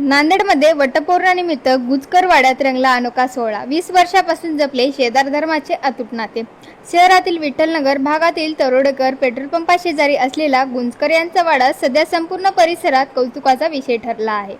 नांदेडमध्ये वटपौर्णिमेनिमित्त गुजकरवाड्यात रंगला अनोखा सोहळा। 20 वर्षापासून जपले शेजार धर्माचे अतूट नाते। शहरातील विठ्ठलनगर भागातील तरोडेकर पेट्रोल पंपा शेजारी असलेला गुंजकर यांचा वाडा सध्या संपूर्ण परिसरात कौतुकाचा विषय ठरला आहे।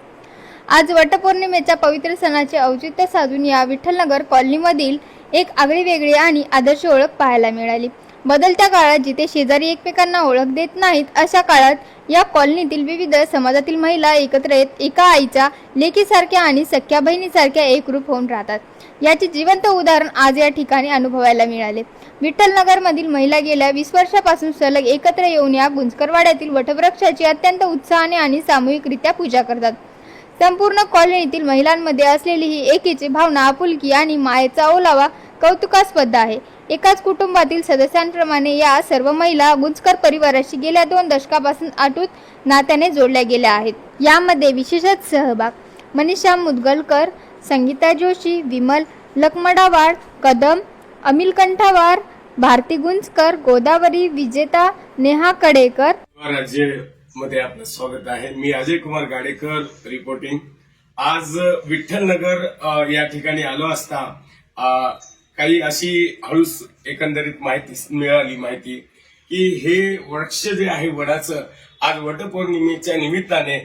आज वटपौर्णिमेच्या पवित्र सणाचे औचित्य साधून या विठ्ठलनगर कॉलनीमधील एक आगळीवेगळी आणि आदर्श ओळख पाहायला मिळाली। बदलत्या काळात जिथे शेजारी एकमेकांना ओळख देत नाहीत, अशा काळात या कॉलनीतील विविध समाजातील महिला एकत्र येत एका आईच्या लेकीसारख्या आणि सख्या बहिणीसारख्या एकरूप होऊन राहतात। याचे जिवंत उदाहरण आज या ठिकाणी अनुभवायला मिळाले। विठ्ठलनगर मधील महिला गेल्या 20 वर्षापासून सलग एकत्र येऊन या गुंजकरवाड्यातील वटवृक्षाची अत्यंत उत्साहाने आणि सामूहिकरित्या पूजा करतात। संपूर्ण कॉलनीतील महिलांमध्ये असलेली ही एकीची भावना, आपुलकी आणि मायेचा ओलावा कौतुकास्पद आहे। एकाच कुटुंबातील सदस्यांप्रमाणे या सर्व महिला गुंजकर परिवाराशी गेल्या 2 दशकापासून अटूट नात्याने जोडल्या गेल्या आहेत। यामध्ये विशेषच सहभाग मनीषा मुदगलकर, संगीता जोशी, विमल लखमडावाड, कदम, अमिल कंठावार, भारती गुंजकर, गोदावरी, विजेता, नेहा कडेकर। मध्ये आपलं स्वागत आहे। मी अजय कुमार गाडेकर रिपोर्टिंग। आज विठ्ठलनगर या ठिकाणी आलो असता काही अशी हळूच एकंदरीत माहिती की हे वृक्ष जे आहे वडाचं, आज वटपौर्णिमेच्या निमित्ताने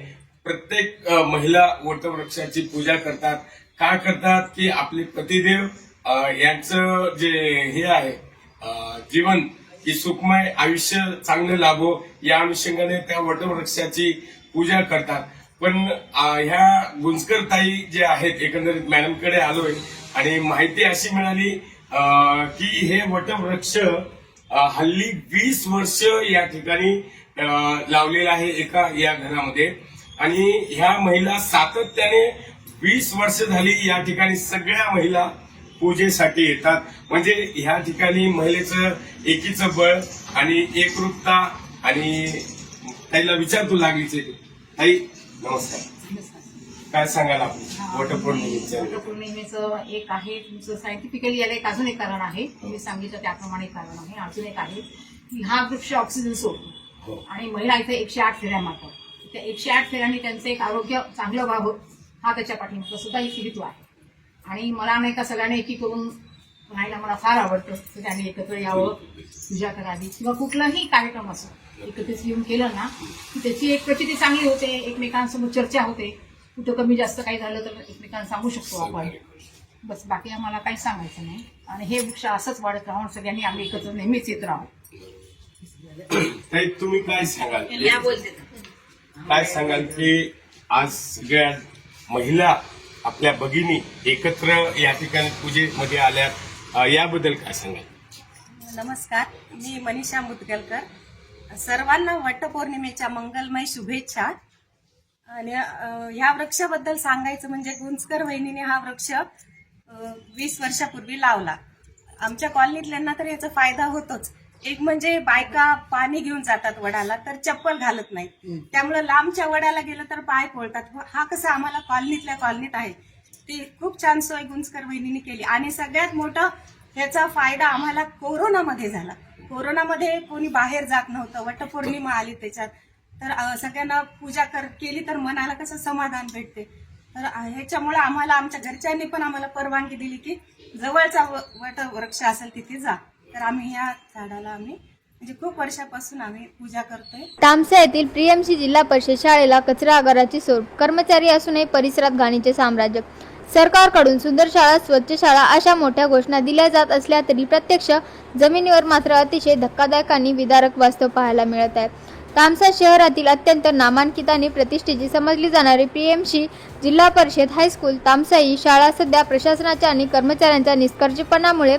प्रत्येक महिला वटवृक्षाची पूजा करतात। का करतात की आपले पतिदेव यांचं जे हे आहे जीवन की सुखमय आयुष्य चांगलं लाभो या अनुषंगाने त्या वटवृक्षाची पूजा करतात। पण ह्या गुंजकर ताई जे आहेत, एकंदरीत मॅडमकडे आलोय आणि माहिती अशी मिळाली की हे वटवृक्ष हल्ली 20 वर्ष या ठिकाणी लावलेलं आहे एका या घरामध्ये, आणि ह्या महिला सातत्याने 20 वर्ष झाली या ठिकाणी सगळ्या महिला पूजेसाठी येतात। म्हणजे ह्या ठिकाणी महिलेचं एकीचं बळ आणि एकरूपता। आणि ताईला विचारतो लागलीच ताई, नमस्कार, काय सांगाल आपण वटपौर्णिमेचं? एक आहे तुमचं सायंटिफिकली, याला एक अजून एक कारण आहे, तुम्ही सांगितलं त्याप्रमाणे कारण आहे। अजून एक आहे की हा वृक्ष ऑक्सिजन सोडतो आणि महिला इथे 108 फेऱ्या मारतात। त्या 108 फेऱ्यांनी त्यांचं एक आरोग्य चांगलं व्हावं हा त्याच्या पाठीमागचा सुद्धा एक हेतू आहे। आणि मला नाही का सगळ्यांनी एकी करून राहायला मला फार आवडतं, तर त्यांनी एकत्र यावं, पूजा करावी किंवा कुठलाही कार्यक्रम असो एकत्रित येऊन केलं ना की त्याची एक प्रचिती चांगली होते, एकमेकांसमोर चर्चा होते, कुठं कमी जास्त काही झालं तर एकमेकांना सांगू शकतो आपण। बस, बाकी आम्हाला काही सांगायचं नाही। आणि हे वृक्ष असंच वाढत राहून सगळ्यांनी आम्ही एकत्र नेहमीच येत राहू। तुम्ही काय सांगाल? काय सांगाल की आज सगळ्या महिला आपल्या भगिनी एकत्र या ठिकाणी पूजेमध्ये आल्या, याबद्दल काय सांगाल? नमस्कार, मी मनीषा मुदगलकर। सर्वांना वटपौर्णिमेच्या मंगलमय शुभेच्छा। आणि ह्या वृक्षाबद्दल सांगायचं म्हणजे गुंजकर वहिनीने हा वृक्ष 20 वर्षापूर्वी लावला। आमच्या कॉलनीतल्यांना तर याचा फायदा होतोच। एक म्हणजे बायका पाणी घेऊन जातात वडाला तर चप्पल घालत नाहीत, त्यामुळे लांबच्या वडाला गेलं तर पाय पोळतात। हा कसा आम्हाला कॉलनीतल्या कॉलनीत आहे, ती खूप छान सोय गुंजकर वहिनीने केली। आणि सगळ्यात मोठा ह्याचा फायदा आम्हाला कोरोनामध्ये झाला। कोरोनामध्ये कोणी बाहेर जात नव्हतं, वटपौर्णिमा आली त्याच्यात, तर सगळ्यांना पूजा केली तर मनाला कसं समाधान भेटते। तर ह्याच्यामुळे आम्हाला आमच्या घरच्यांनी पण आम्हाला परवानगी दिली की जवळचा वटवृक्ष असेल तिथे जा। तर आम्ही या झाडाला म्हणजे खूप वर्षापासून आम्ही पूजा करतोय। तामसा येथील प्रियमशी जिल्हा परिषद शाळेला कचरा आगाराची सोड, कर्मचारी असूनही परिसरात घाणीचे साम्राज्य। सरकारकडून सुंदर शाळा, स्वच्छ शाळा अशा मोठ्या घोषणा दिल्या जात असल्या तरी प्रत्यक्ष जमिनीवर मात्र अतिशय धक्कादायक आणि विदारक वास्तव पाहायला मिळत आहे। तामसा शहरातील अत्यंत नामांकित आणि प्रतिष्ठेची समजली जाणारी प्रियमशी जिल्हा परिषद हायस्कूल तामसा ही शाळा सध्या प्रशासनाच्या आणि कर्मचाऱ्यांच्या निष्काळजीपणामुळे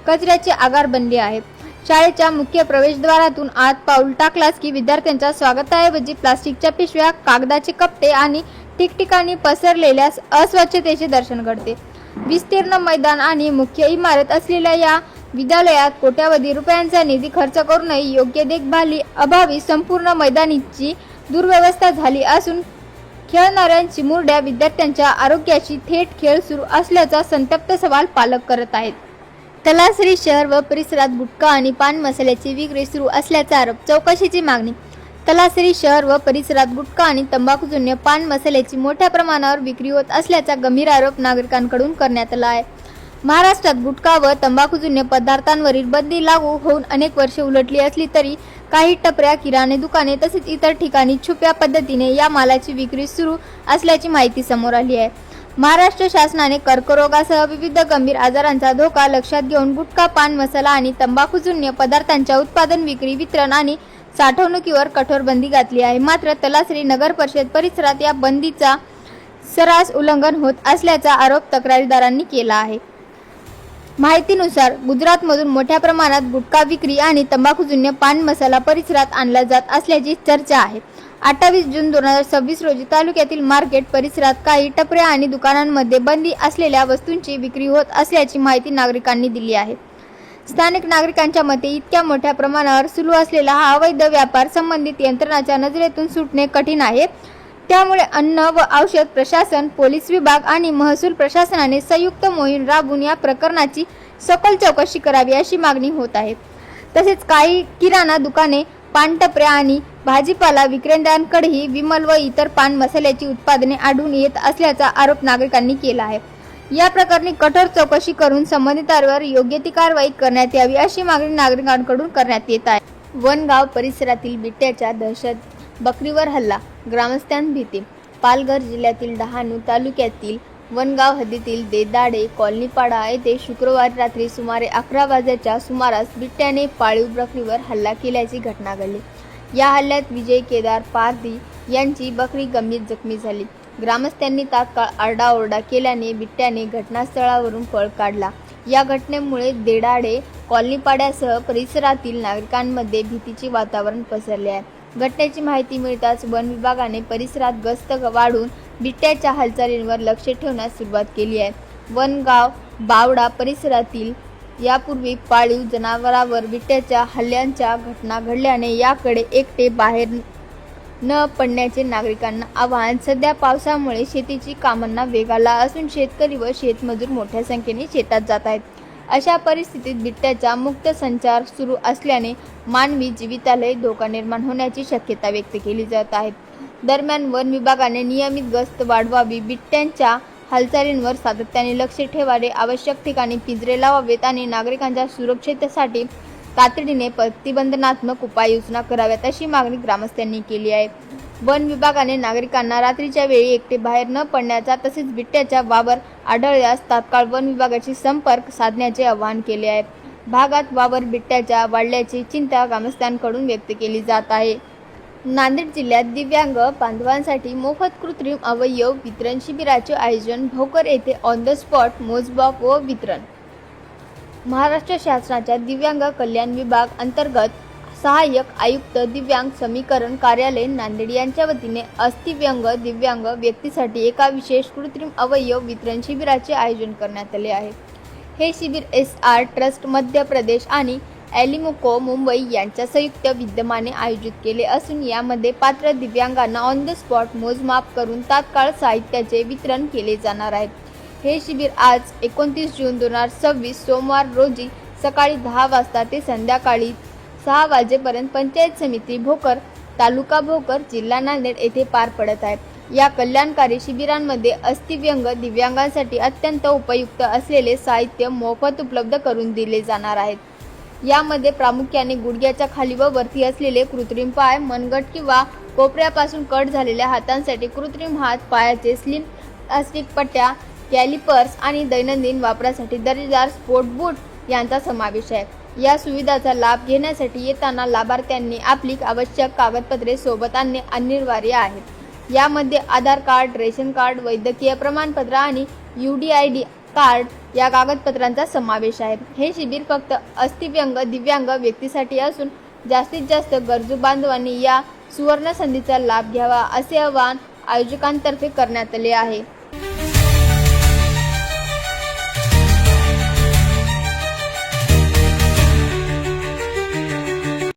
कचऱ्याचे आगार बनली आहे। शाळेच्या मुख्य प्रवेशद्वारातून आत पाऊल टाकलास की विद्यार्थ्यांच्या स्वागताऐवजी प्लास्टिकच्या पिशव्या, कागदाचे कपटे आणि ठिकठिकाणी पसरलेल्या अस्वच्छतेचे दर्शन घडते। विस्तीर्ण मैदान आणि मुख्य इमारत असलेल्या या विद्यालयात कोट्यावधी रुपयांचा निधी खर्च करूनही योग्य देखभाली अभावी संपूर्ण मैदानीची दुर्व्यवस्था झाली असून खेळणाऱ्या चिमुरड्या विद्यार्थ्यांच्या आरोग्याशी थेट खेळ सुरू असल्याचा संतप्त सवाल पालक करत आहेत। तलासरी शहर व परिसरात गुटखा आणि पान मसाल्याची विक्री सुरू असल्याचा आरोप, चौकशीची मागणी। तलासरी शहर व परिसरात गुटखा आणि तंबाखूजन्य पान मसाल्याची मोठ्या प्रमाणावर विक्री होत असल्याचा गंभीर आरोप नागरिकांकडून करण्यात आला आहे. महाराष्ट्रात गुटखा व तंबाखूजन्य पदार्थांवरील बंदी लागू होऊन अनेक वर्षे उलटली असली तरी काही टपऱ्या, किराणे दुकाने तसेच इतर ठिकाणी छुप्या पद्धतीने या मालाची विक्री सुरू असल्याची माहिती समोर आली आहे. महाराष्ट्र शासनाने कर्करोगासह विविध गंभीर आजारांचा धोका लक्षात घेऊन गुटखा, पान मसाला आणि तंबाखूजन्य पदार्थांच्या उत्पादन, विक्री, वितरण आणि साठवणुकीवर कठोर बंदी घातली आहे. मात्र तलासरी नगर परिषद परिसरात या बंदीचा सर्रास उल्लंघन होत असल्याचा आरोप तक्रारदारांनी केला आहे. माहितीनुसार गुजरातमधून मोठ्या प्रमाणात गुटखा विक्री आणि तंबाखूजन्य पान मसाला परिसरात आणला जात असल्याची चर्चा आहे. 28 जून 2026 रोजी तालुक्यातील मार्केट परिसरात काही टपऱ्या आणि दुकानांमध्ये बंदी असलेल्या वस्तूंची विक्री होत असल्याची माहिती नागरिकांनी दिली आहे. स्थानिक नागरिकांच्या मते इतक्या मोठ्या प्रमाणावर सुरू असलेला हा अवैध व्यापार संबंधित यंत्रणांच्या नजरेतून सुटणे कठीण आहे. त्यामुळे अन्न व औषध प्रशासन, पोलीस विभाग आणि महसूल प्रशासनाने संयुक्त मोहीम राबवून या प्रकरणाची सखोल चौकशी करावी अशी मागणी होत आहे. तसेच काही किराणा दुकाने, पानटपऱ्या आणि भाजीपाला विक्रेत्यांकडेही विमल व इतर पान मसाल्याची उत्पादने आढळून येत असल्याचा आरोप नागरिकांनी केला आहे. या प्रकरणी कठोर चौकशी करून संबंधितांवर योग्य ती कारवाई करण्यात यावी अशी मागणी नागरिकांकडून करण्यात येत आहे. वनगाव परिसरातील बिबट्याच्या दहशत, बकरीवर हल्ला, ग्रामस्थांत भीती. पालघर जिल्ह्यातील डहाणू तालुक्यातील वनगाव हद्दीतील देदाडे कॉलनीपाडा येथे शुक्रवारी रात्री सुमारे 11 वाजेच्या सुमारास बिबट्याने पाळीव बकरीवर हल्ला केल्याची घटना घडली. या हल्ल्यात विजय केदार पारधी यांची बकरी गंभीर जखमी झाली. ग्रामस्थांनी तात्काळ आरडाओरडा केल्याने बिबट्याने घटनास्थळावरून पळ काढला. या घटनेमुळे देदाडे कॉलनीपाड्यासह परिसरातील नागरिकांमध्ये भीतीचे वातावरण पसरले आहे. घटनेची माहिती मिळताच वन विभागाने परिसरात गस्त वाढवून बिबट्याच्या हालचालींवर लक्ष ठेवण्यास सुरुवात केली आहे. वनगाव बावडा परिसरातील यापूर्वी पाळीव जनावरांवर बिबट्याच्या हल्ल्यांच्या घटना घडल्याने याकडे एकटे बाहेर न पडण्याचे नागरिकांना आवाहन. सध्या पावसामुळे शेतीची कामांना वेग आला असून शेतकरी व शेतमजूर मोठ्या संख्येने शेतात जात आहेत. अशा परिस्थितीत बिबट्याचा मुक्त संचार सुरू असल्याने मानवी जीविताला धोका निर्माण होण्याची शक्यता व्यक्त केली जात आहे. दरम्यान वन विभागाने नियमित गस्त वाढवावी, बिबट्यांच्या हालचालींवर सातत्याने लक्ष ठेवावे, आवश्यक ठिकाणी पिंजरे लावावेत आणि नागरिकांच्या सुरक्षिततेसाठी तातडीने प्रतिबंधात्मक उपाययोजना कराव्यात अशी मागणी ग्रामस्थांनी केली आहे. वन विभागाने नागरिकांना रात्रीच्या वेळी एकटे बाहेर न पडण्याचा तसेच बिबट्याचा वावर आढळल्यास तात्काळ वन विभागाशी संपर्क साधण्याचे आवाहन केले आहे. भागात वावर बिबट्याच्या वाढल्याची चिंता ग्रामस्थांकडून व्यक्त केली जात आहे. नांदेड जिल्ह्यात दिव्यांग बांधवांसाठी मोफत कृत्रिम अवयव वितरण शिबिराचे आयोजन. भोकर येथे ऑन द स्पॉट मोजमाप व वितरण. महाराष्ट्र शासनाच्या दिव्यांग कल्याण विभाग अंतर्गत सहाय्यक आयुक्त दिव्यांग समीकरण कार्यालय नांदेड यांच्या वतीने अस्थिव्यंग दिव्यांग व्यक्तीसाठी एका विशेष कृत्रिम अवयव वितरण शिबिराचे आयोजन करण्यात आले आहे. हे शिबिर SR ट्रस्ट मध्य प्रदेश आणि एलिमुको मुंबई यांच्या संयुक्त विद्यमाने आयोजित केले असून यामध्ये पात्र दिव्यांगांना ऑन द स्पॉट मोजमाप करून तात्काळ साहित्याचे वितरण केले जाणार आहे. हे शिबिर आज 29 जून 2026 सोमवार रोजी सकाळी 10 वाजता ते संध्याकाळी 6 वाजेपर्यंत पंचायत समिती भोकर, तालुका भोकर, जिल्हा नांदेड येथे पार पडत आहे. या कल्याणकारी शिबिरांमध्ये अस्थिव्यंग दिव्यांगांसाठी अत्यंत उपयुक्त असलेले साहित्य मोफत उपलब्ध करून दिले जाणार आहेत. यामध्ये प्रामुख्याने गुडघ्याच्या खाली व वरती असलेले कृत्रिम पाय, मनगट किंवा कोपऱ्यापासून कट झालेल्या हातांसाठी कृत्रिम हात, पायाचे स्लिम प्लास्टिक पट्ट्या, कॅलिपर्स आणि दैनंदिन वापरासाठी दर्जेदार स्पोर्ट बूट यांचा समावेश आहे. या सुविधाचा लाभ घेण्यासाठी येताना लाभार्थ्यांनी आपली आवश्यक कागदपत्रे सोबत आणणे अनिवार्य आहे. यामध्ये आधार कार्ड, रेशन कार्ड, वैद्यकीय प्रमाणपत्र आणि UDID कार्ड या कागदपत्रांचा समावेश आहे. हे शिबिर फक्त अस्थिव्यंग दिव्यांग व्यक्तीसाठी असून जास्तीत जास्त गरजू बांधवांनी या सुवर्ण संधीचा लाभ घ्यावा असे आवाहन आयोजकांतर्फे करण्यात आले आहे.